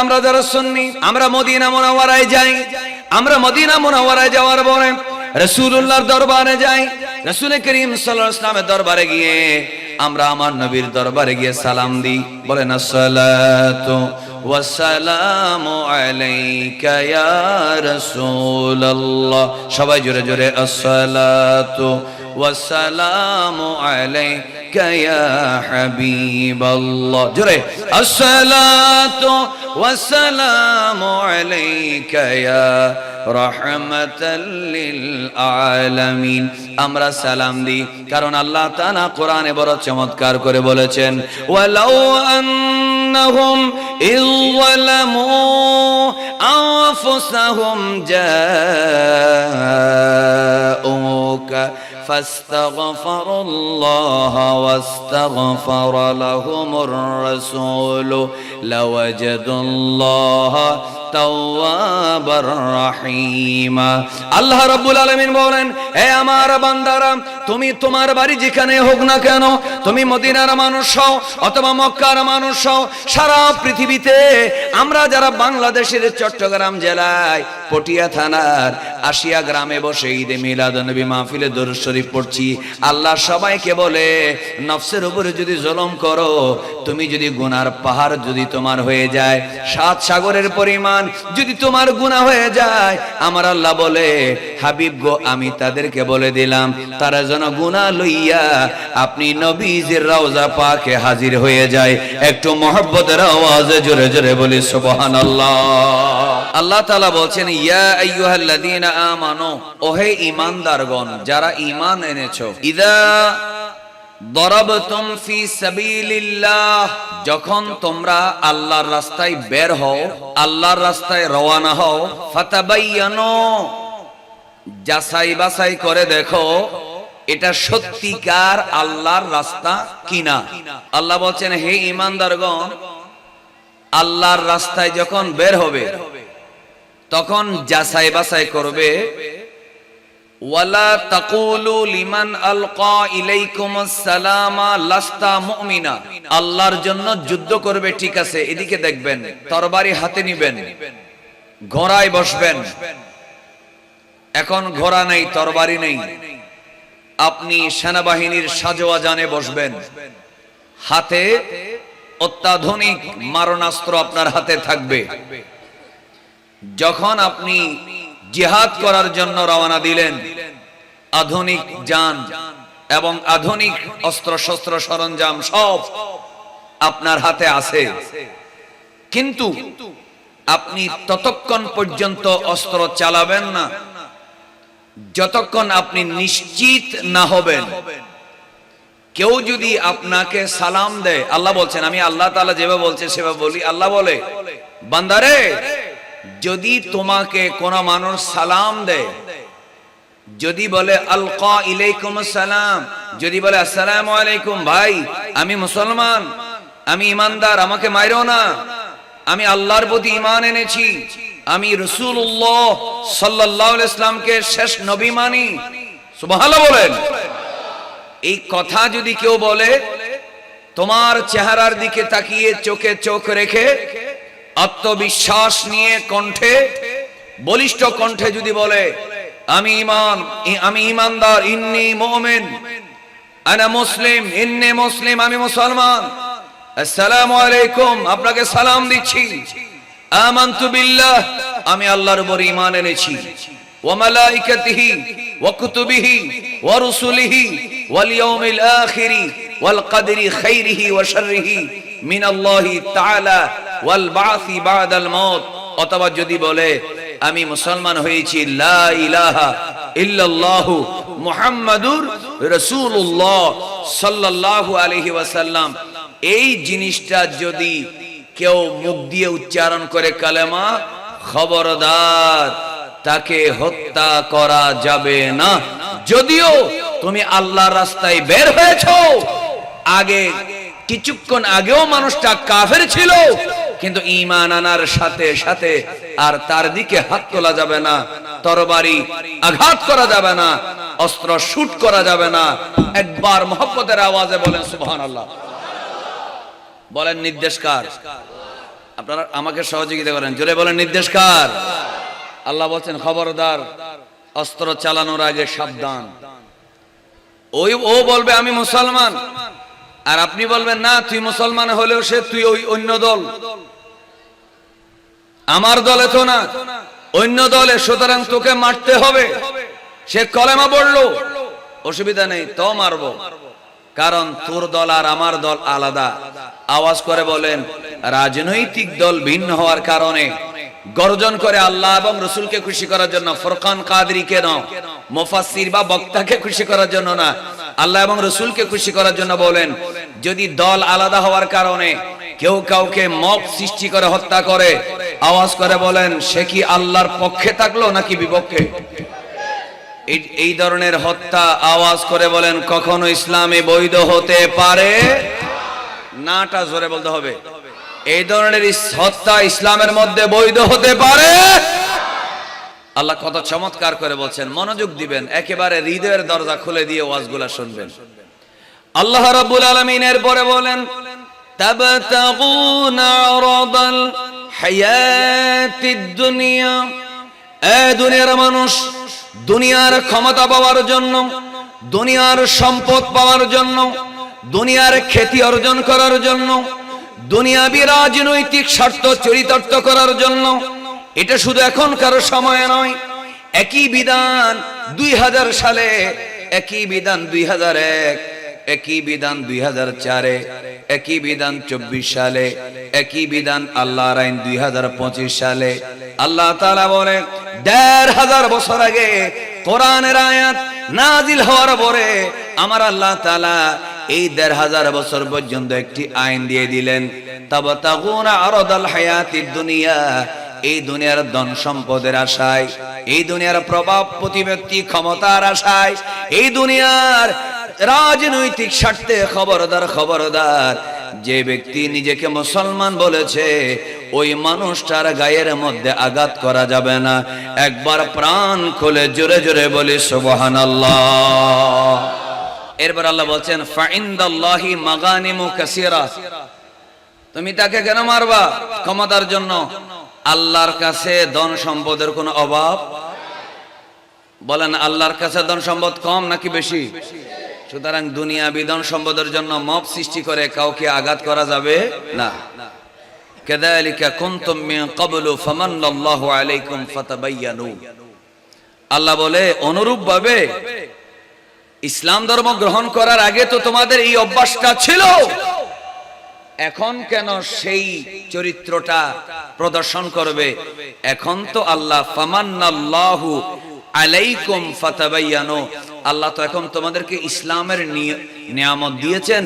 আমরা যারা সুন্নি আমরা মদিনা মুনাওয়ারায় যাই। আমরা মদিনা মুনাওয়ারায় যাওয়ার পরে রাসূলুল্লাহর দরবারে যাই। রাসূল করিম সাল্লাল্লাহু আলাইহি ওয়াসাল্লামের দরবারে গিয়ে আমরা আমার নবীর দরবারে গিয়ে সালাম দিই। বলেন আসসালাতু ওয়াসসালামু আলাইকা ইয়া রাসূলুল্লাহ। সবাই জোরে জোরে আসসালাতু ওয়াসসালামু আলাইকা ইয়া হাবিবাল্লাহ। জোরে আসসালাতু ওয়াসসালামু আলাইকা ইয়া রাহমাতাল লিল আলামিন। আমরা সালাম দিই কারণ আল্লাহ তাআলা কোরআনে বড় চমৎকার করে বলেছেন, ওয়ালাউ আন্নাহুম ইযলামু আনফুসাহুম জাউকা ফাস্তাগফিরুল্লাহা ওয়াস্তাগফারা লাহুমুর রাসূলু লাওয়াজাদুল্লাহা তাওয়াবার রহিমা। আল্লাহ রাব্বুল আলামিন বলেন, হে আমার বান্দারা, তুমি তোমার বাড়ি যেখানে হোক না কেন, তুমি মদিনার মানুষ হও অথবা মক্কার মানুষ হও, সারা পৃথিবীতে আমরা যারা বাংলাদেশের চট্টগ্রাম জেলায় পটিয়া থানার আশিয়া গ্রামে বসে ঈদে মিলাদুন্নবী মাহফিলে দরুদ শরীফ পড়ছি, আল্লাহ সবাইকে বলে নফসের উপরে যদি জুলুম করো, তুমি যদি গুনার পাহাড় যদি তোমার হয়ে যায়, 7 সাগরের পরিমাণ যদি তোমার গুনাহ হয়ে যায়, আমার আল্লাহ বলে, হাবিব গো আমি তাদেরকে বলে দিলাম তারা যেন গুনাহ লইয়া আপনি নবীজির রওজা পাকে হাজির হয়ে যায়। একটু মহব্বতের আওয়াজে জোরে জোরে বলি সুবহানাল্লাহ। আল্লাহ তাআলা বলছেন, ইয়া আইয়ুহাল্লাযীনা আমানু, ওহে ঈমানদারগণ যারা ঈমান এনেছো, ইযা দরাবতুম ফি সাবিলিল্লাহ, যখন তোমরা আল্লাহর রাস্তায় বের হও, আল্লাহর রাস্তায় রওনা হও, ফাতাবায়ানু, যাচাই বাছাই করে দেখো এটা সত্যিকার আল্লাহর রাস্তা কিনা। আল্লাহ বলছেন, হে ঈমানদারগণ, আল্লাহর রাস্তায় যখন বের হবে তখন যাচাই বাছাই করবে। ওয়ালা তাকুলু লিমান আলকা ইলাইকুমুস সালামা লাস্তা মুমিনা, আল্লাহর জন্য যুদ্ধ করবে ঠিক আছে, এদিকে দেখবেন তরবারি হাতে নিবেন, ঘোড়ায় বসবেন। এখন ঘোড়া নেই, তরবারি নেই, আপনি সেনাবাহিনীর সাজোয়া জানে বসবেন, হাতে অত্যাধুনিক মারণাস্ত্র আপনার হাতে থাকবে। যখন আপনি জিহাদ করার জন্য রওনা দিলেন, আধুনিক যান এবং আধুনিক অস্ত্র শস্ত্র সরঞ্জাম সব আপনার হাতে আছে, কিন্তু আপনি ততক্ষণ পর্যন্ত অস্ত্র চালাবেন না যতক্ষণ আপনি নিশ্চিত না হবেন। কেউ যদি আপনাকে সালাম দেয়, আল্লাহ বলছেন, আমি আল্লাহ তাআলা যেভাবে বলছে সেভাবে বলি, আল্লাহ বলে, বান্দারে যদি তোমাকে কোন মানুষ সালাম দেয়, যদি বলে আলকা ইলাইকুমুস সালাম, যদি বলে আসসালামু আলাইকুম, ভাই আমি মুসলমান, আমি ঈমানদার, আমাকে মাইরো না, আমি আল্লাহর প্রতি ঈমান এনেছি, আমি রাসূলুল্লাহ সাল্লাল্লাহু আলাইহি ওয়াসাল্লামকে শেষ নবী মানি, সুবহানাল্লাহ বলেন। এই কথা যদি কেউ বলে, তোমার চেহারার দিকে তাকিয়ে চোখে চোখ রেখে আত্মবিশ্বাস নিয়ে কণ্ঠে বলিষ্ঠ কণ্ঠে যদি বলে, আমি ঈমানদার, ইন্নী মুমিন, আনা মুসলিম, ইন্নী মুসলিম, আমি মুসলমান, আসসালামু আলাইকুম, আপনাকে সালাম দিচ্ছি, আমানতু বিল্লাহ, আমি আল্লাহর উপর ঈমান এনেছি, ওয়া মালাইকাতিহি ওয়া কুতুবিহি ওয়া রুসুলিহি ওয়াল ইয়াউমিল আখিরি ওয়াল কদরি খাইরিহি ওয়া শাররিহি মিনাল্লাহি তাআলা ওয়াল বাসি বাদাল মাউত। অথবা যদি বলে, আমি মুসলমান হয়েছি, লা ইলাহা ইল্লাল্লাহু মুহাম্মাদুর রাসূলুল্লাহ সাল্লাল্লাহু আলাইহি ওয়াসাল্লাম, এই জিনিসটা যদি কেউ মুখ দিয়ে উচ্চারণ করে কালেমা, খবরদার তাকে হত্যা করা যাবে না। যদিও তুমি আল্লাহর রাস্তায় বের হয়েছো, আগে কিছুক্ষণ আগেও মানুষটা কাফের ছিল, কিন্তু ঈমান আনার সাথে সাথে আর তার দিকে হাত তোলা যাবে না, তরবারি আঘাত করা যাবে না, অস্ত্র শুট করা যাবে না। একবার মহব্বতের আওয়াজে বলেন সুবহানাল্লাহ। বলেন নির্দেশ কার? আপনারা আমাকে সহযোগিতা করেন, জোরে বলেন নির্দেশ কার? আল্লাহ বলছেন খবরদার, অস্ত্র চালানোর আগে সাবধান। ও বলবে আমি মুসলমান, আর আপনি বলবেন না তুই মুসলমান হলেও তুই ওই অন্য দল, আমার দলে তো না, অন্য দলে, সুতরাং তোকে মারতে হবে। সে কলেমা পড়লো, অসুবিধা নেই, তো মারবো, কারণ তোর দল আর আমার দল আলাদা। আওয়াজ করে বলেন, রাজনৈতিক দল ভিন্ন হওয়ার কারণে গর্জন করে আল্লাহ এবং রসুলকে খুশি করার জন্য, ফুরকান কাদরি কেন মুফাসসির বা বক্তাকে খুশি করার জন্য না, আল্লাহ এবং রসুলকে খুশি করার জন্য বলেন। যদি দল আলাদা হওয়ার কারণে কেউ কাউকে মব সৃষ্টি করে হত্যা করে, আওয়াজ করে বলেন সে কি আল্লাহর পক্ষে থাকলো নাকি বিপক্ষে? এই ধরনের হত্যা, আওয়াজ করে বলেন, কখনো ইসলামে বৈধ হতে পারে নাটা জোরে বলতে হবে। এই ধরনের হত্যা ইসলামের মধ্যে বৈধ হতে পারে? আল্লাহ কত চমৎকার করে বলছেন, মনোযোগ দিবেন, একেবারে হৃদয়ের দরজা খুলে দিয়ে ওয়াজগুলা শুনবেন। আল্লাহ রাব্বুল আলামিন এর পরে বলেন, তাবতাগুনা আরাদাল হায়াতিদ দুনিয়া, এ দুনিয়ার মানুষ, দুনিয়ার ক্ষমতা পাওয়ার জন্য, দুনিয়ার সম্পদ পাওয়ার জন্য, দুনিয়ার খ্যাতি অর্জন করার জন্য, দুনিয়াবি রাজনৈতিক স্বার্থ চরিতার্থ করার জন্য, এটা শুধু এখনকার সময় নয়। একই বিধান 2000 সালে, একই বিধান 2001, একই বিধান 2004-এ, একই বিধান 24 সালে, একই বিধান আল্লাহর আইন 2025 সালে। আল্লাহ তাআলা বলে 1500 বছর আগে কোরআনের আয়াত নাজিল হওয়ার পরে আমার আল্লাহ তাআলা এই 1500 বছর পর্যন্ত একটি আইন দিয়ে দিলেন, তাবতাগুনা আরাদাল হায়াতিদ দুনিয়া, এই দুনিয়ার ধন সম্পদের আশায়, এই দুনিয়ার প্রভাব প্রতিপত্তি ক্ষমতার আশায়, এই দুনিয়ার রাজনৈতিক স্বার্থে খবরদার খবরদার, যে ব্যক্তি নিজেকে মুসলমান বলেছে ওই মানুষটার গায়ের মধ্যে আঘাত করা যাবে না। একবার প্রাণ খুলে জোরে জোরে বলি সুবহানাল্লাহ। এরপর আল্লাহ বলছেন, ফাইন্দাল্লাহি মাগানিমু কাসীরা, তুমি তাকে কেন মারবা? ক্ষমতার জন্য। আল্লাহর কাছে ধন সম্পদের কোনো অভাব? বলেন আল্লাহর কাছে ধন সম্পদ কম নাকি বেশি? সুতরাং দুনিয়াবি ধন সম্পদের জন্য মব সৃষ্টি করে কাউকে আঘাত করা যাবে না। কাযালিকা কুনতুম মিন ক্বাবলু ফামান্নাল্লাহু আলাইকুম ফাতাবায়ানু। আল্লাহ বলে অনুরূপ ভাবে ইসলাম ধর্ম গ্রহণ করার আগে তো তোমাদের এই অভ্যাসটা ছিল, এখন কেন সেই চরিত্রটা প্রদর্শন করবে? এখন তো আল্লাহ ফামান্নাল্লাহু আলাইকুম ফাতাবায়ানু, আল্লাহ তো এখন তোমাদেরকে ইসলামের নিয়ামত দিয়েছেন,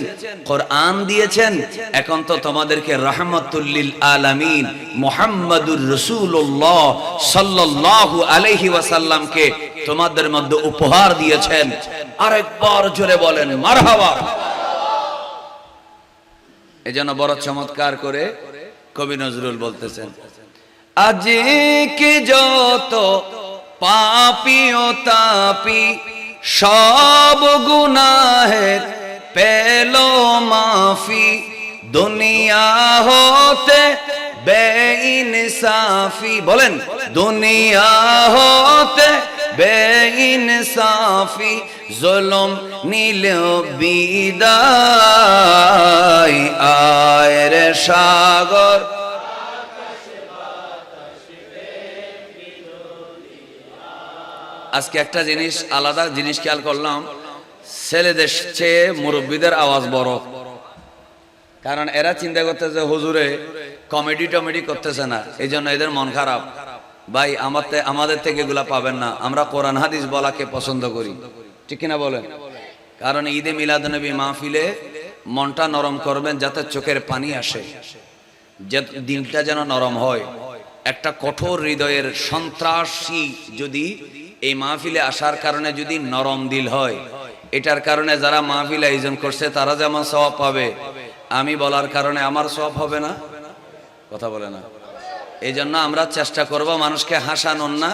কোরআন দিয়েছেন, এখন তো তোমাদেরকে রাহমাতুল লিল আলামিন মুহাম্মাদুর রাসূলুল্লাহ সাল্লাল্লাহু আলাইহি ওয়াসাল্লামকে তোমাদের মধ্যে উপহার দিয়েছেন। আরেকবার জোরে বলেন মারহাবা। এজন্য বড় চমৎকার করে কবি নজরুল বলতেছেন, আজকে যত পাপী ও তাপী সব গুনাহের পেল মাফি, দুনিয়া হতে বেইনসাফি, বলেন দুনিয়া হতে বেইনসাফি, জুলুম নীল বিদায়, আয় রে সাগর। আজকে একটা জিনিস, আলাদা জিনিস খেয়াল করলাম, ছেলেদের চেয়ে মুরব্বীদের আওয়াজ বড়। কারণ এরা চিন্তা করতেছে হুজুরে কমেডি টমেডি করতেছে না, এই জন্য এদের মন খারাপ। ভাই আমাদের থেকে এগুলা পাবেন না, আমরা কোরআন হাদিস বলাকে পছন্দ করি, ঠিক কিনা বলেন? কারণ ঈদে মিলাদুন্নবী মাহফিলে মনটা নরম করবেন যাতে চোখের পানি আসে, যে দিলটা যেন নরম হয়। একটা কঠোর হৃদয়ের সন্ত্রাসী যদি এই মাহফিলে আসার কারণে যদি নরম দিল হয়, এটার কারণে যারা মাহফিল আয়োজন করছে তারা যেমন সওয়াব পাবে, আমি বলার কারণে আমার সওয়াব হবে না? কথা বলে না। এই জন্য আমরা চেষ্টা করব মানুষকে হাসানোর না,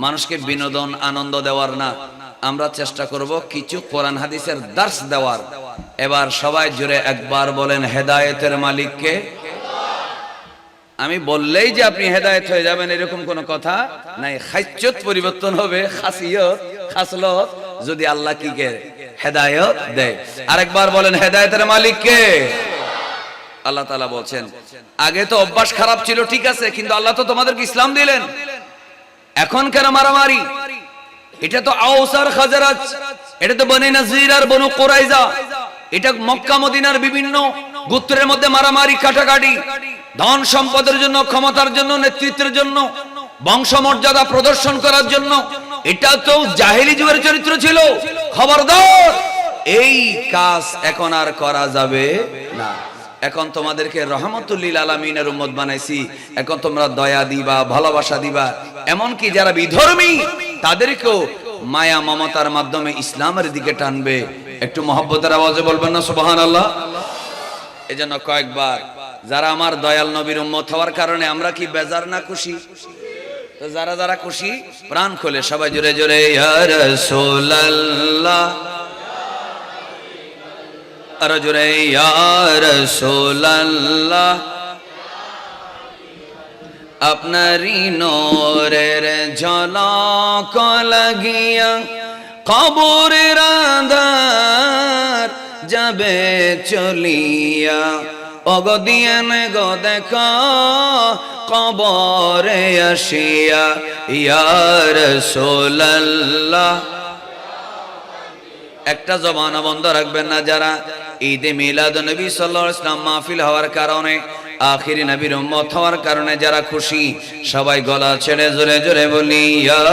মানুষকে বিনোদন আনন্দ দেওয়ার না, আমরা চেষ্টা করব কিছু কোরআন হাদিসের দার্স দেওয়ার। এবার সবাই জুড়ে একবার বলেন হেদায়েতের মালিককে। আমি বললেই যে আপনি হেদায়েত হয়ে যাবেন এরকম কোনো কথা নাই। খাইয়ত পরিবর্তন হবে, খাসিয়ত খাসলত যদি আল্লাহ কি কে হেদায়েত দেয়। আরেকবার বলেন হেদায়েতের মালিক কে? আল্লাহ তাআলা বলছেন আগে তো অভ্যাস খারাপ ছিল ঠিক আছে, কিন্তু আল্লাহ তো তোমাদেরকে ইসলাম দিলেন, এখন কেন মারামারি? এটা তো আওস আর খাজরাজ, এটা তো বনি নাজির আর বনু কুরাইজা, এটা মক্কা মদিনার বিভিন্ন গোত্রের মধ্যে মারামারি কাটাকাটি, ধন সম্পদের জন্য, ক্ষমতার জন্য, নেতৃত্বের জন্য, বংশমর্যাদা প্রদর্শন করার জন্য। এটা তো জাহেলি যুগের চরিত্র ছিল। খবরদার, এই কাজ এখন আর করা যাবে না। এখন তোমাদেরকে রহমতুল লিল আলামিনের উম্মত বানাইছি, এখন তোমরা দয়া দিবা, ভালোবাসা দিবা, এমনকি যারা বিধর্মী তাদেরকেও মায়া মমতার মাধ্যমে ইসলামের দিকে টানবে। একটু মহব্বতের আওয়াজে বলবেন না সুবহানাল্লাহ? এজন্য কয়েকবার যারা আমার দয়াল নবীর উম্মত হওয়ার কারণে আমরা কি বেজার না খুশি? তো যারা যারা খুশি প্রাণ খুলে সবাই জোরে জোরে ইয়া রাসূলুল্লাহ, আর জোরে ইয়া রাসূলুল্লাহ, আপনারই নূরের ঝলক লাগিয়া কবরের আঁধার যাবে চলিয়া, অগদিয়ান গো দেখা কবরে আসিয়া ইয়া রাসূলুল্লাহ। একটা জবান বন্ধ রাখবেন না। যারা ঈদে মিলাদ নবী সাল্লাল্লাহু আলাইহি ওয়াসাল্লাম মাহফিল হওয়ার কারণে, আখিরি নবীর উম্মত হওয়ার কারণে যারা খুশি, সবাই গলা ছেড়ে জোরে জোরে বলি ইয়া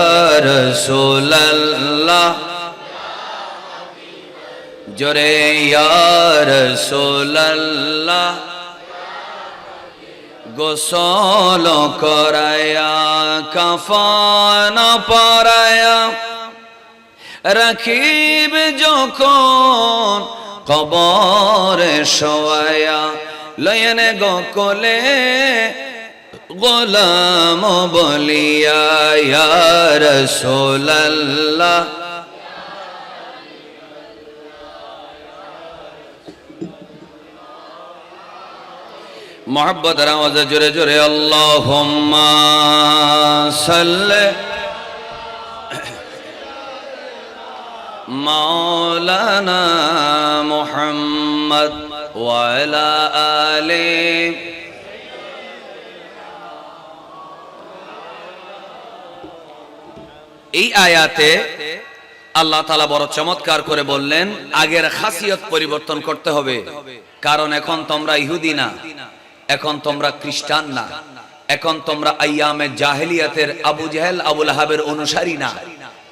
রাসূলুল্লাহ, জোরে ইয়া রাসূলুল্লাহ। গোসল করায়া কাফন পরায়া রাখিব যখন কবরে শোয়া, লয়েন গোকলে গোলাম বলিয়া ইয়া রাসূলুল্লাহ। মোহাব্বতের আওয়াজে জোরে জোরে আল্লাহুম্মা সাল্লি মাওলানা মুহাম্মদ ওয়া আলা আলি। এই আয়াতে আল্লাহ তাআলা বড় চমৎকার করে বললেন আগের খাসিয়ত পরিবর্তন করতে হবে, কারণ এখন তোমরা ইহুদি না, এখন তোমরা খ্রিস্টান না, এখন তোমরা আইয়ামে জাহেলিয়াতের আবু জেহেল আবু লাহাবের অনুসারী না,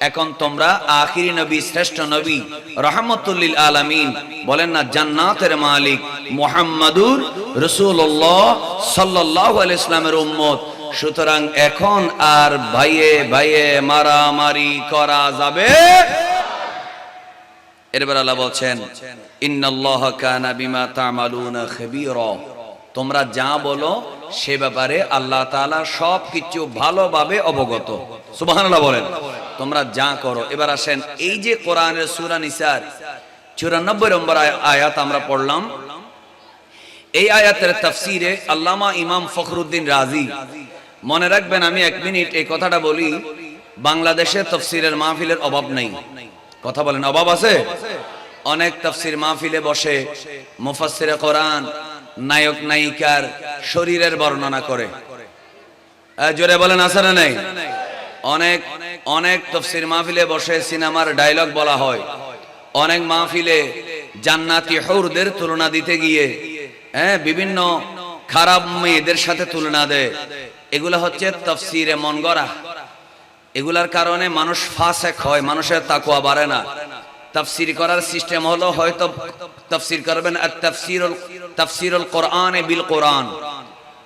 এখন তোমরা আখিরি নবী শ্রেষ্ঠ নবী রাহমাতুল লিল আলামিন বলেন না জান্নাতের মালিক মুহাম্মাদুর রাসূলুল্লাহ সাল্লাল্লাহু আলাইহি ওয়াসাল্লামের উম্মত। সুতরাং এখন আর ভাইয়ে ভাইয়ে মারামারি করা যাবে। এরপর আল্লাহ বলছেন ইন্নাল্লাহা কানা বিমা তা'মালুনা খাবীরা, তোমরা যা বলো সে ব্যাপারে আল্লাহ তাআলা সবকিছু ভালোভাবে অবগত। সুবহানাল্লাহ বলেন, তোমরা যা করো। এবার আসেন, এই যে কোরআনের সূরা নিসার 94 নম্বর আয়াত আমরা পড়লাম, এই আয়াতের তাফসিরে আল্লামা ইমাম ফখরুদ্দিন রাজি, মনে রাখবেন আমি এক মিনিট এই কথাটা বলি, বাংলাদেশে তাফসিরের মাহফিলের অভাব নেই। কথা বলেন, অভাব আছে? অনেক তাফসির মাহফিলে বসে মুফাসসিরে কোরআন নায়ক নায়িকার শরীরের বর্ণনা করে। জোরে বলেন আছে না নাই? অনেক অনেক তাফসির মাহফিলে বসে সিনেমার ডায়লগ বলা হয়। অনেক মাহফিলে জান্নাতি হুরদের তুলনা দিতে গিয়ে বিভিন্ন খারাপ মেয়েদের সাথে তুলনা দেয়। এগুলা হচ্ছে তাফসিরে মন গড়া। এগুলার কারণে মানুষ ফাসেক হয়, মানুষের তাকওয়া বাড়ে না। তাফসির করার সিস্টেম হলো হয়তো তাফসির করবেন তাফসিরুল কোরআন বিল কোরআন,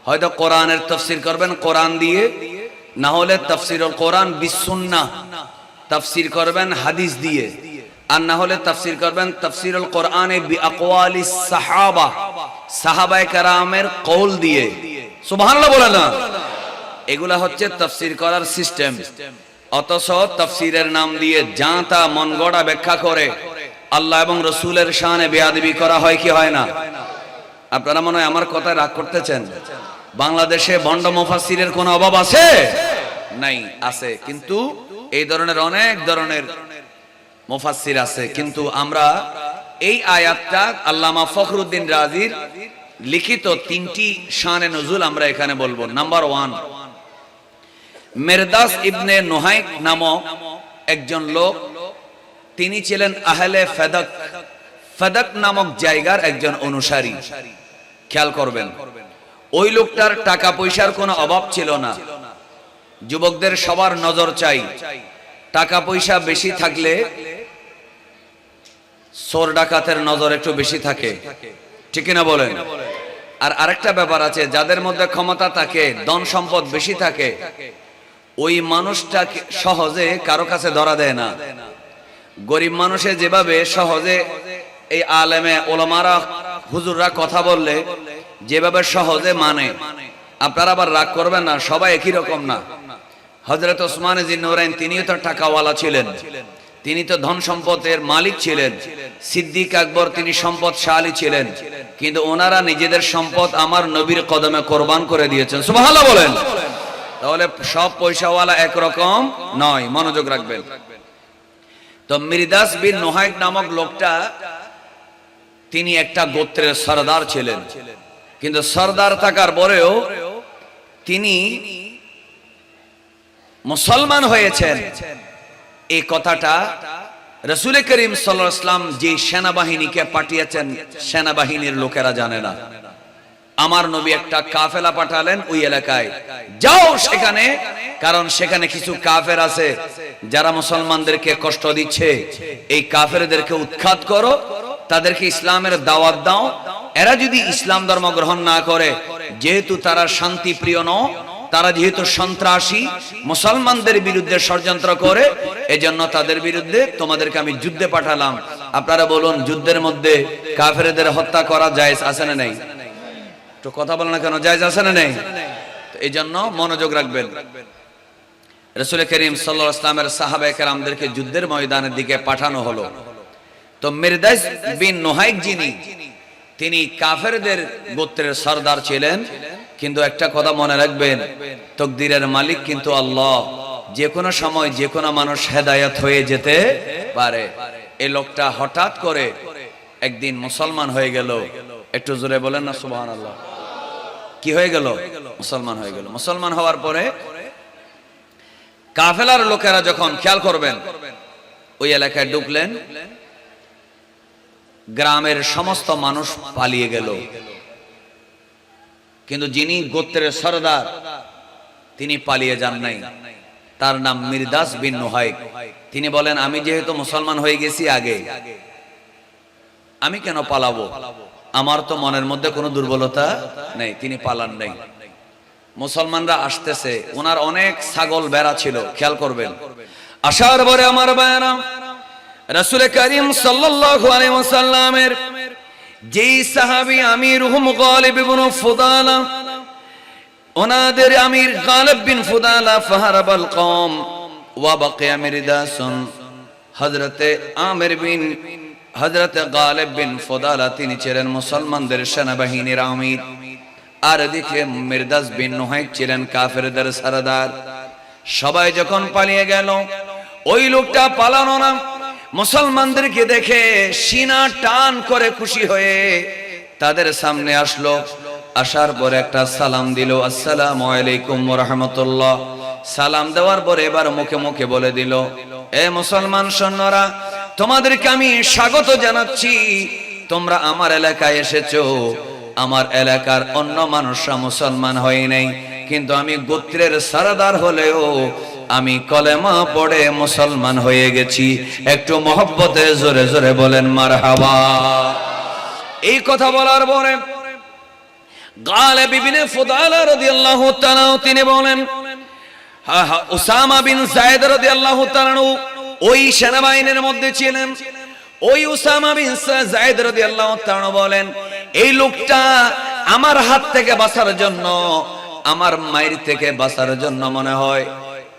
হয়তো কোরআনের তাফসির করবেন কোরআন দিয়ে, না হলে তাফসিরুল কোরআন বিস সুন্নাহ, তাফসির করবেন হাদিস দিয়ে, আর না হলে তাফসির করবেন তাফসিরুল কোরআন বি আকওয়ালিস সাহাবা, সাহাবায়ে কেরামের কওল দিয়ে। সুবহানাল্লাহ বলেন না? এগুলা হচ্ছে তাফসির করার সিস্টেম। অথচ তাফসিরের নাম দিয়ে যা তা মন গড়া ব্যাখ্যা করে আল্লাহ এবং রাসূলের শানে বেয়াদবি করা হয় কি হয় না? আপনারা মনে হয় আমার কথায় রাগ করতেছেন। বাংলাদেশে ভণ্ড মুফাসসিরের কোনো অভাব আছে? নাই, আছে, কিন্তু এই ধরনের অনেক ধরনের মুফাসসির আছে। কিন্তু আমরা এই আয়াতটা আল্লামা ফখরুদ্দিন রাজির লিখিত 3টি শানে নজুল আমরা এখানে বলবো। নাম্বার 1, মিরদাস ইবনে নুহাইক নামক একজন লোক, তিনি ছিলেন আহলে ফাদাক। ফাদাক নামক জায়গার একজন অনুসারী। খেয়াল করবেন, ওই লোকটার টাকা পয়সার কোনো অভাব ছিল না। যুবকদের সবার নজর চাই, টাকা পয়সা বেশি থাকলে চোর ডাকাতের নজর একটু বেশি থাকে, ঠিক না বলেন? আর আরেকটা ব্যাপার আছে, যাদের মধ্যে ক্ষমতা থাকে, ধন সম্পদ বেশি থাকে, ওই মানুষটা সহজে কারো কাছে ধরা দেয় না। গরিব মানুষে যেভাবে সহজে এই আলেমে ওলামারা হুজুররা কথা বললে যেভাবে সহজে মানে, আপনারা আবার রাগ করবেন না, সবাই একই রকম না। হযরত ওসমান জিন্নুরাইন তিনিও তো টাকাওয়ালা ছিলেন, তিনি তো ধন সম্পদের মালিক ছিলেন। সিদ্দিক আকবর তিনি সম্পদশালী ছিলেন, কিন্তু ওনারা নিজেদের সম্পদ আমার নবীর কদমে কোরবান করে দিয়েছেন। সুবহানাল্লাহ বলেন। তাহলে সব পয়সাওয়ালা একরকম নয়, মনোযোগ রাখবেন। তো মিরদাস বিন নুহাইক নামক লোকটা, তিনি একটা গোত্রের সরদার ছিলেন, কিন্তু সরদার থাকার পরেও তিনি মুসলমান হয়েছেন। এই কথাটা রাসূল করিম সাল্লাল্লাহু আলাইহি ওয়াসাল্লাম যে সেনাবাহিনীকে পাঠিয়েছেন, সেনাবাহিনীর লোকেরা জানে না। আমার নবী একটা কাফেলা পাঠালেন ওই এলাকায়, যাও সেখানে, কারণ সেখানে কিছু কাফের আছে যারা মুসলমানদেরকে কষ্ট দিচ্ছে। এই কাফেরদেরকে উৎখাত করো, তাদেরকে ইসলামের দাওয়াত দাও। এরা যদি ইসলাম ধর্ম গ্রহণ না করে, যেহেতু তারা শান্তি প্রিয় নয়, তারা যেহেতু সন্ত্রাসী, মুসলমানদের বিরুদ্ধে ষড়যন্ত্র করে, এজন্য তাদের বিরুদ্ধে তোমাদেরকে আমি যুদ্ধে পাঠালাম। আপনারা বলুন, যুদ্ধের মধ্যে কাফেরদের হত্যা করা জায়েজ আছে না নেই? তো কথা বলেন না কেন, জায়েজ আছে না নেই? তো এই জন্য মনোযোগ রাখবেন। রাসূল করিম সাল্লাল্লাহু আলাইহি ওয়াসাল্লামের সাহাবায়ে কেরামদেরকে যুদ্ধের ময়দানের দিকে পাঠানো হলো। তো মিরদাস বিন নুহাইক যিনি, তিনি কাফেরদের গোত্রের সরদার ছিলেন। কিন্তু একটা কথা মনে রাখবেন, তাকদীরের মালিক কিন্তু আল্লাহ। যে কোনো সময় যে কোনো মানুষ হেদায়েত হয়ে যেতে পারে। এই লোকটা হঠাৎ করে একদিন মুসলমান হয়ে গেল। একটু জোরে বলেন না সুবহানাল্লাহ। কি হয়ে গেল? মুসলমান হয়ে গেল। মুসলমান হওয়ার পরে কাফেলার লোকেরা যখন, খেয়াল করবেন, ওই এলাকায় ঢুকলেন, গ্রামের সমস্ত মানুষ পালিয়ে গেল। কিন্তু যিনি গোত্রের সরদার, তিনি পালিয়ে যান নাই। তার নাম মিরদাস বিন নুহাইক। তিনি বলেন, আমি যেহেতু মুসলমান হয়ে গেছি আগে, আমি কেন পালাবো? আমার তো মনের মধ্যে কোনো দুর্বলতা নেই। তিনি পালান নাই। মুসলমানরা আসতেছে, ওনার অনেক ছাগল বেড়া ছিল, খেয়াল করবেন। আসার পরে আমার ভাইরা, রাসূল করিম সাল্লাল্লাহু আলাইহি ওয়াসাল্লামের যেই সাহাবী আমিরুহুম গালিব ইবনে ফুদালা, ওনাদের আমির গালিব বিন ফুদালা ফাহারাবাল কওম ওয়া বাকিয়া মিরদাসুন, হযরতে গালিব বিন ফুদালা তিনি ছিলেন মুসলমানদের সেনাবাহিনীর আমির। আর এদিকে মিরদাস বিন নুহাইক ছিলেন কাফেরদের সরদার। সবাই যখন পালিয়ে গেল, ওই লোকটা পালানো না, মুসলমানদেরকে দেখে সিনা টান করে খুশি হয়ে তাদের সামনে আসলো। আসার পরে একটা সালাম দিল, আসসালামু আলাইকুম ওয়া রাহমাতুল্লাহ। সালাম দেওয়ার পরে এবার মুখে মুখে বলে দিল, এ মুসলমান সৈন্যরা, তোমাদেরকে আমি স্বাগত জানাচ্ছি। তোমরা আমার এলাকায় এসেছো। আমার এলাকার অন্য মানুষরা মুসলমান হয় নাই, কিন্তু আমি গোত্রের সরদার হলেও আমি কলেমা পড়ে মুসলমান হয়ে গেছি। একটু মহব্বতে জোরে জোরে বলেন মারহাবা। এই কথা বলার পরে গালিব ইবনে ফুদালা রাদিয়াল্লাহু তাআলা তিনি বলেন, উসামা বিন যায়েদ রাদিয়াল্লাহু তাআলা ওই সেনাবাহিনীর মধ্যে ছিলেন। ওই উসামা বিন যায়েদ রাদিয়াল্লাহু তাআলা বলেন, এই লোকটা আমার হাত থেকে বাঁচার জন্য, আমার মায়ের থেকে বাঁচার জন্য মনে হয়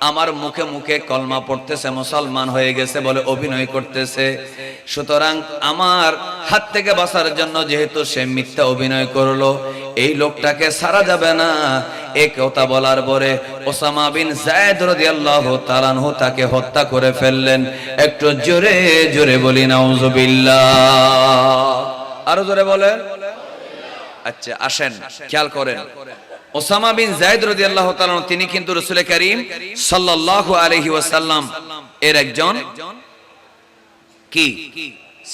আমার মুখে মুখে কলমা পড়তেছে, মুসলমান হয়ে গেছে বলে অভিনয় করতেছে। সুতরাং আমার হাত থেকে বাঁচার জন্য যেহেতু সে মিথ্যা অভিনয় করলো, এই লোকটাকে ছাড়া যাবে না। এই কথা বলার পরে ওসামা বিন যায়েদ রাদিয়াল্লাহু তাআলা আনহু তাকে হত্যা করে ফেললেন। একটু জোরে জোরে বলি নাউজুবিল্লাহ। আরো জোরে বলেন। আচ্ছা আসেন খেয়াল করেন, ওসামা বিন যায়েদ রাদিয়াল্লাহু তাআলা তিনি কিন্তু রাসূল করিম সাল্লাল্লাহু আলাইহি ওয়াসাল্লাম এর একজন কি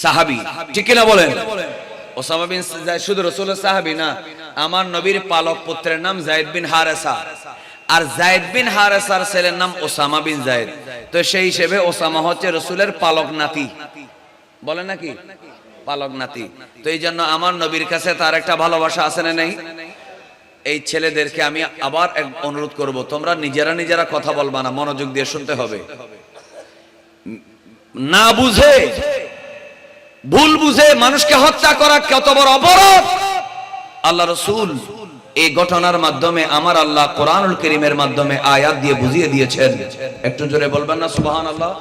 সাহাবী, ঠিক কি না বলেন? ওসামা বিন যায়েদ শুধু রাসূলের সাহাবী না, আমার নবীর পালক পুত্রের নাম যায়েদ বিন হারেসা, আর যায়েদ বিন হারেসার ছেলের নাম ওসামা বিন যায়েদ। তো সেই হিসেবে ওসামা হচ্ছে রাসূলের পালক নাতি, বলেন নাকি পালক নাতি। তো এই জন্য আমার নবীর কাছে তার একটা ভালোবাসা আছে না নেই? এই ছেলেদেরকে আমি আবার এক অনুরোধ করব, তোমরা নিজেরা নিজেরা কথা বলবা না, মনোযোগ দিয়ে শুনতে হবে। না বুঝে ভুল বুঝে মানুষকে হত্যা করা কত বড় অপরাধ। আল্লাহ রাসূল এই ঘটনার মাধ্যমে আমার আল্লাহ কোরআনুল কারীমের মাধ্যমে আয়াত দিয়ে বুঝিয়ে দিয়েছেন। একটু জোরে বলবেন না সুবহানাল্লাহ?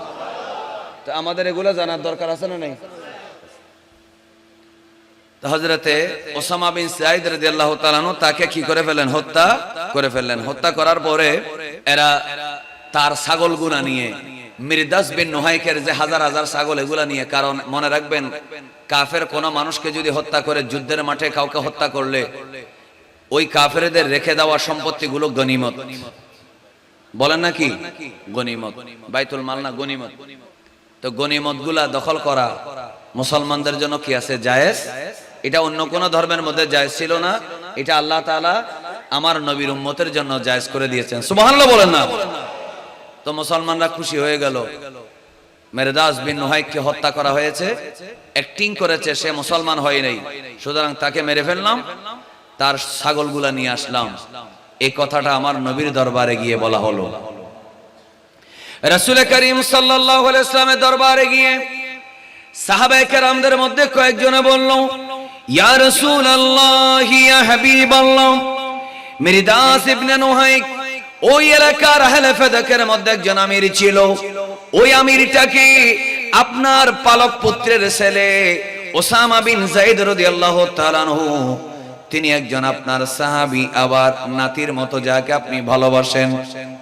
তো আমাদের এগুলো জানার দরকার আছে না নেই? হযরতে ওসামা বিন যায়েদ রাদিয়াল্লাহু তাআলা আনহু তাকে কি করে ফেলেন? হত্যা করে ফেললেন। হত্যা করার পরে এরা তার ছাগলগুলা নিয়ে, মিরদাস বিন নুহাইকের যে হাজার হাজার ছাগল এগুলা নিয়ে, কারণ মনে রাখবেন কাফের কোন মানুষকে যদি হত্যা করে, যুদ্ধের মাঠে কাউকে হত্যা করলে ওই কাফেরদের রেখে দেওয়া সম্পত্তিগুলো গনিমত, বলেন নাকি গনিমত, বাইতুল মাল না গনিমত। তো গনিমত গুলা দখল করা মুসলমানদের জন্য কি আছে? জায়েজ। এটা অন্য কোন ধর্মের মধ্যে জায়েজ ছিল না, এটা আল্লাহ তাআলা আমার নবীর উম্মতের জন্য জায়েজ করে দিয়েছেন। সুবহানাল্লাহ বলেন না? তো মুসলমানরা খুশি হয়ে গেল, মিরদাস বিন নুহাইককে হত্যা করা হয়েছে, অ্যাক্টিং করেছে, সে মুসলমান হয় নাই, সুতরাং তাকে মেরে ফেললাম, তার ছাগলগুলা নিয়ে আসলাম। এই কথাটা আমার নবীর দরবারে গিয়ে বলা হলো। রাসূল করিম সাল্লাল্লাহু আলাইহি ওয়াসাল্লামের দরবারে গিয়ে সাহাবায়ে কেরামদের মধ্যে কয়েকজনে বলল, ইয়া রাসূলুল্লাহ, ইয়া হাবিবাল্লাহ, মিরদাস ইবনে নুহাইক ওই এলাকার আহলে ফাদাকের মধ্যে একজন আমির ছিল, ওই আমিরটাকে আপনার পালক পুত্রের ছেলে ওসামা বিন যায়েদ রাদিয়াল্লাহু তাআলা আনহু, তিনি একজন আপনার সাহাবী, আবার নাতির মতো যাকে আপনি ভালোবাসেন।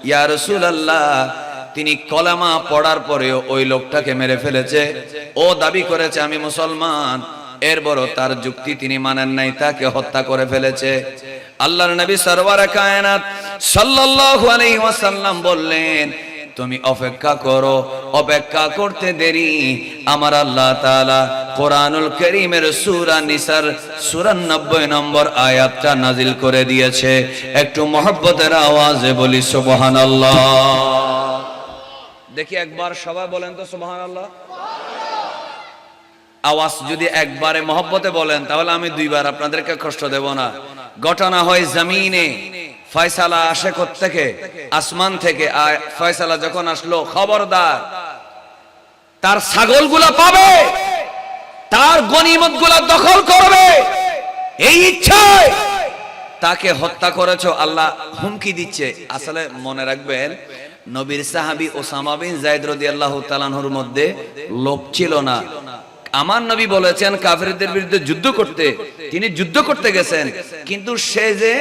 ইয়া রাসূলুল্লাহ, তিনি কলেমা পড়ার পরেও ওই লোকটাকে মেরে ফেলেছে। ও দাবি করেছে আমি মুসলমান, এরপরও তার যুক্তি তিনি মানেন নাই, তাকে হত্যা করে ফেলেছে। আল্লাহর নবী সরওয়ারে কায়নাত সাল্লাল্লাহু আলাইহি ওয়াসাল্লাম বললেন, তুমি অপেক্ষা করো, অপেক্ষা করতে দেরি, আমার আল্লাহ তাআলা কোরআনুল কারীমের সূরা নিসার ৯৪ নম্বর আয়াতটা নাজিল করে দিয়েছে। একটু মহব্বতের আওয়াজে বলি সুবহানাল্লাহ। দেখি একবার সবাই বলেন তো সুবহানাল্লাহ। আওয়াজ যদি একবারে মহব্বতে বলেন তাহলে আমি দুইবার আপনাদেরকে কষ্ট দেব না। ঘটনা হয় জমিনে, ফয়সালা আসে কোত্থেকে? আসমান থেকে। ফয়সালা যখন আসলো, খবরদার তার ছাগলগুলা পাবে, তার গনিমতগুলা দখল করবে, এই ইচ্ছায় তাকে হত্যা করেছো, আল্লাহ হুমকি দিচ্ছে। আসলে মনে রাখবেন, নবীর সাহাবী ওসামা বিন যায়েদ রাদিয়াল্লাহু তাআলা আনহুর মধ্যে লোভ ছিল না। আমার নবী বলেছেন কাফেরদের বিরুদ্ধে যুদ্ধ করতে, তিনি যুদ্ধ করতে গেছেন, কিন্তু সে যে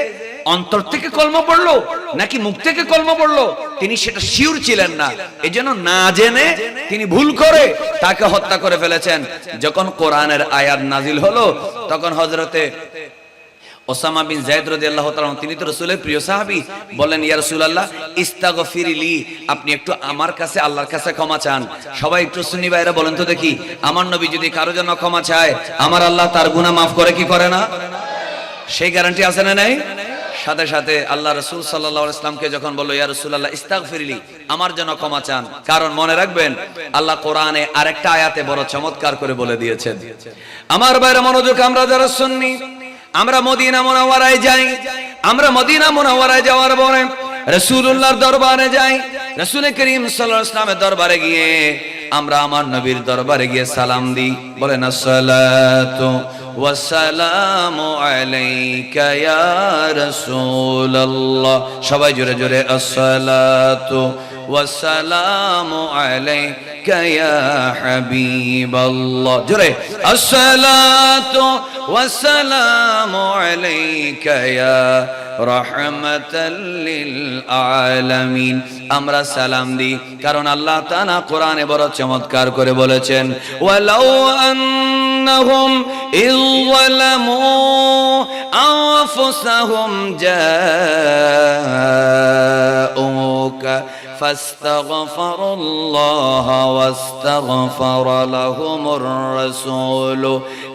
অন্তর থেকে কলমা পড়লো নাকি মুখ থেকে কলমা পড়লো তিনি সেটা শিওর ছিলেন না। এজন্য না জেনে তিনি ভুল করে তাকে হত্যা করে ফেলেছেন। যখন কোরআনের আয়াত নাজিল হলো, তখন হযরতে ওসামা বিন যায়েদ রাদিয়াল্লাহু তাআলা, তিনি তো রাসূলের প্রিয় সাহাবী, বলেন ইয়া রাসূলুল্লাহ ইস্তাগফিরলি, আপনি একটু আমার কাছে আল্লাহর কাছে ক্ষমা চান। সবাই একটু সুন্নি ভাইরা বলেন তো দেখি, আমার নবী যদি কারো জন্য ক্ষমা চায়, আমার আল্লাহ তার গুনাহ মাফ করে কি করে না? সেই গ্যারান্টি আছে না নাই? সাথে সাথে আল্লাহ রাসূল সাল্লাল্লাহু আলাইহি ওয়াসাল্লামকে যখন বলল ইয়া রাসূলুল্লাহ ইস্তাগফিরলি, আমার জন্য ক্ষমা চান, কারণ মনে রাখবেন আল্লাহ কোরআনে আরেকটা আয়াতে বড় চমৎকার করে বলে দিয়েছেন। আমার ভাইরা মনোযোগ, আমরা যারা সুন্নি, আমরা মদিনা মুনাওয়ারায় যাই, আমরা মদিনা মুনাওয়ারায় যাওয়ার পরে রাসূলুল্লাহর দরবারে যাই। রাসূল করিম সাল্লাল্লাহু আলাইহি ওয়াসাল্লামের দরবারে গিয়ে আমরা আমার নবীর দরবারে গিয়ে সালাম দিই। বলেন আসসালাতু ওয়াসসালামু আলাইকা ইয়া রাসূলুল্লাহ। সবাই জোরে জোরে আসসালাতু ওয়াসসালামু আলাইকা ইয়া হাবিবাল্লাহ। জোরে আসসালাতু ওয়াসসালামু আলাইকা ইয়া রাহমাতাল লিল আলামিন। আমরা সালাম দিই কারণ আল্লাহ তাআলা কোরআনে বড় চমৎকার করে বলেছেন, ওয়ালাউ আন্নাহুম ইয যালামু আনফুসাহুম জাউকা ফাস্তাগফিরুল্লাহ ওয়াস্তাগফার লাহুমুর রাসূল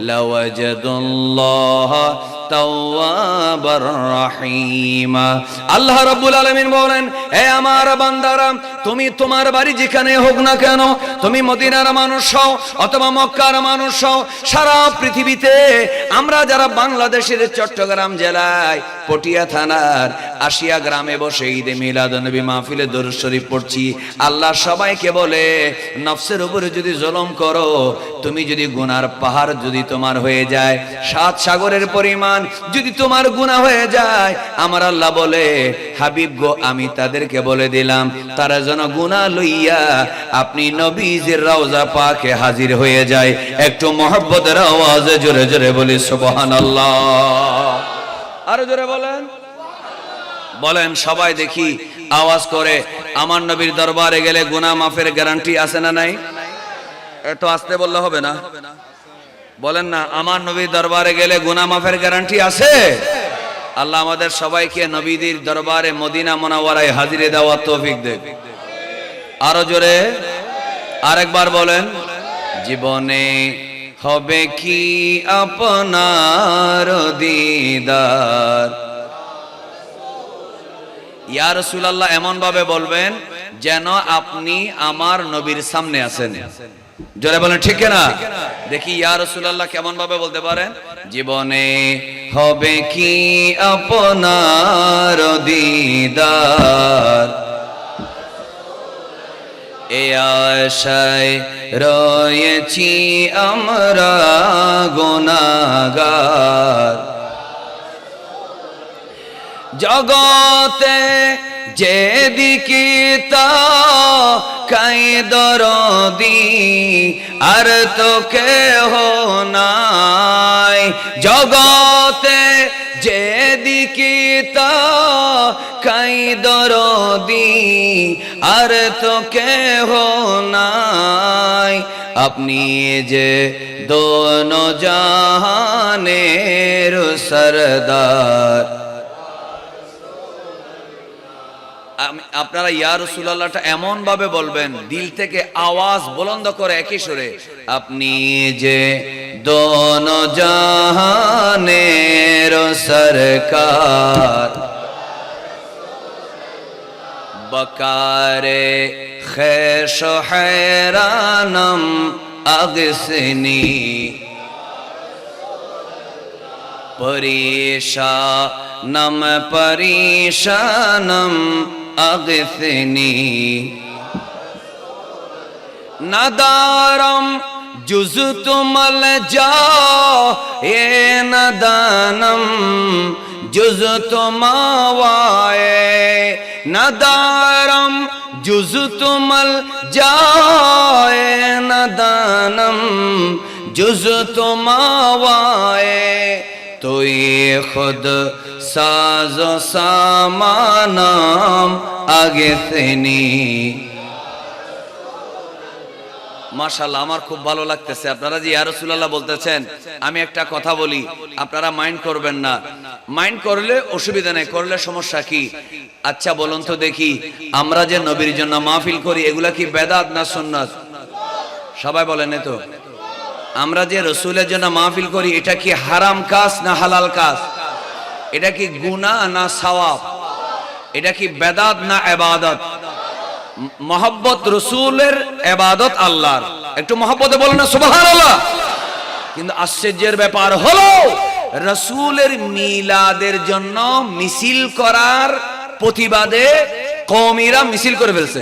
লাওয়াজাদুল্লাহ তাওয়াবার রহিমা। আল্লাহ রাব্বুল আলামিন বলেন, হে আমার বান্দারা, তুমি তোমার বাড়ি যেখানে হোক না কেন, তুমি মদিনার মানুষ হও অথবা মক্কার মানুষ হও, সারা পৃথিবীতে আমরা যারা বাংলাদেশের চট্টগ্রাম জেলায় পটিয়া থানার আশিয়া গ্রামে বসে ঈদে মিলাদুন্নবী মাহফিলে দরুদ শরীফ পড়ছি, আল্লাহ সবাইকে বলে, নফসের উপরে যদি জুলুম করো, তুমি যদি গুনার পাহাড় যদি তোমার হয়ে যায়, 7 সাগরের পরিমাণ যদি তোমার গুনাহ হয়ে যায়, আমার আল্লাহ বলে, হাবিব গো, আমি তাদেরকে বলে দিলাম, তারা যেন গুনাহ লইয়া আপনি নবীজির রওজা পাকে হাজির হয়ে যায়। একটু মহব্বতের আওয়াজে জোরে জোরে বলি সুবহানাল্লাহ। আরো জোরে বলেন, বলেন সবাই দেখি আওয়াজ করে, আমার নবীর দরবারে গেলে গুনাহ মাফের গ্যারান্টি আছে না নাই? এত আস্তে বললে হবে না, বলেন না, আমার নবীর দরবারে গেলে গুনাহ মাফের গ্যারান্টি আছে। আল্লাহ আমাদের সবাইকে নবীদের দরবারে মদিনা মুনাওয়ারায় হাজিরে দেওয়ার তৌফিক দেন। আরো জোরে আরেকবার বলেন, জীবনে হবে কি আপনার দিদার। ইয়া রাসূলুল্লাহ এমন ভাবে বলবেন যেন আপনি আমার নবীর সামনে আছেন। জোরে বলেন ঠিক না? দেখি ইয়া রাসূলুল্লাহ কেমন ভাবে বলতে পারেন, জীবনে হবে কি আপনার দিদার, এ আশায় রয়েছি আমরা গুনাহগার। জগতে যেদিকে তাকাই দরদি আর তো কেহ নাই, জগতে যেদিকে তাকাই দরদি আর তো কেহ নাই, আপনি যে দোনো জাহানের সরদার। আপনারা ইয়া রাসূলুল্লাহটা এমন ভাবে বলবেন, দিল থেকে আওয়াজ বুলন্দ করে একই সুরে, আপনি যে দোনো জাহানের সরকার, বকারে খেশ হেরানম আগসনি, পরেশানম পরেশানম আগসনি, নাদারম जुज़ तुमल जा ये नदानम जुज़ तुमावाए नदारम जुज़ तुमल जाए नदानम जुज़ तुमावाए तो ये खुद साज़ो सामानाम आगे थेनी। মাশাআল্লাহ, আমার খুব ভালো লাগতেছে আপনারা যে ইয়া রাসূলুল্লাহ বলতেছেন। আমি একটা কথা বলি, আপনারা মাইন্ড করবেন না, মাইন্ড করলে অসুবিধা নেই, করলে সমস্যা কি? আচ্ছা বলুন তো দেখি, আমরা যে নবীর জন্য মাহফিল করি এগুলা কি বেদাত না সুন্নাত? সবাই বলেন তো। আমরা যে রাসূলের জন্য মাহফিল করি এটা কি হারাম কাজ না হালাল কাজ? এটা কি গুনাহ না সওয়াব? এটা কি বেদাত না ইবাদত? মোহাব্বত রসুলের, ইবাদত আল্লাহর। একটু মোহাব্বতে বলেন না সুবহানাল্লাহ। কিন্তু আশ্চর্যের ব্যাপার হলো রসুলের মিলাদের জন্য মিছিল করার প্রতিবাদে কওমিরা মিছিল করে ফেলছে।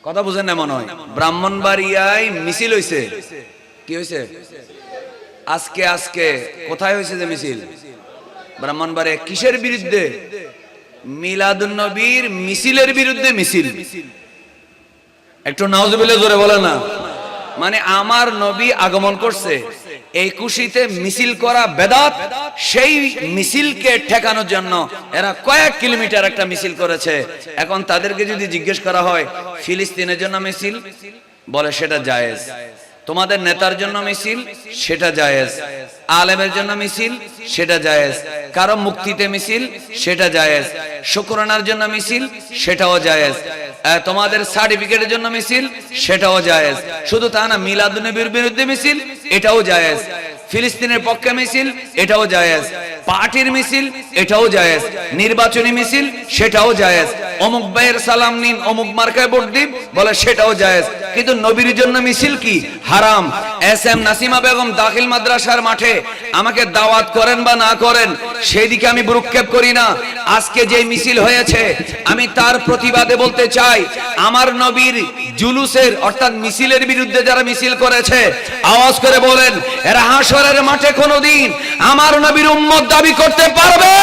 কথা বুঝেন না মনে হয়? ব্রাহ্মণবাড়িয়ায় মিছিল হইছে। কি হইছে? আজকে আজকে কোথায় হয়েছে যে মিছিল? ব্রাহ্মণবাড়ে। কিসের বিরুদ্ধে? মিলাদুন নবীর মিছিলের বিরুদ্ধে মিছিল। একটু নাউজুবিল্লাহ জোরে বলে না। মানে আমার নবী আগমন করছে, এই খুশিতে মিছিল করা বেদাত। সেই মিছিলকে ঠেকানোর জন্য এরা কয়েক কিলোমিটার একটা মিছিল করেছে। এখন তাদেরকে যদি জিজ্ঞেস করা হয় ফিলিস্তিনের জন্য মিছিল, বলে সেটা জায়েজ। তোমাদের নেতার জন্য মিছিল, সেটা জায়েজ। আলেমের জন্য মিছিল, সেটা জায়েজ। কারো মুক্তিতে মিছিল, সেটা জায়েজ। শুকরানার জন্য মিছিল, সেটাও জায়েজ। তোমাদের সার্টিফিকেটের জন্য মিছিল, সেটাও জায়েজ। শুধু তা না, মিলাদুন নবীর বিরুদ্ধে মিছিল, এটাও জায়েজ। ফিলিস্তিনের পক্ষে মিছিল, এটাও জায়েজ। পার্টির মিছিল, এটাও জায়েজ। নির্বাচনী মিছিল, সেটাও জায়েজ। অমুক ভাইয়ের সালাম নিন, অমুক মার্কায় ভোট দিন, বলে সেটাও জায়েজ। কিন্তু নবীর জন্য মিছিল কি? হারাম। এস এম নাসিমা বেগম দাখিল মাদ্রাসার মাঠে আমাকে দাওয়াত করেন বা না করেন, সেই দিকে আমি ভ্রুক্ষেপ করি না। আজকে যে মিছিল হয়েছে, আমি তার প্রতিবাদে বলতে চাই, আমার নবীর জুলুসের অর্থাৎ মিছিলের বিরুদ্ধে যারা মিছিল করেছে, আওয়াজ করে বলেন, এরা হাসরের মাঠে কোনোদিন আমার নবীর উম্মত দাবি করতে পারবে?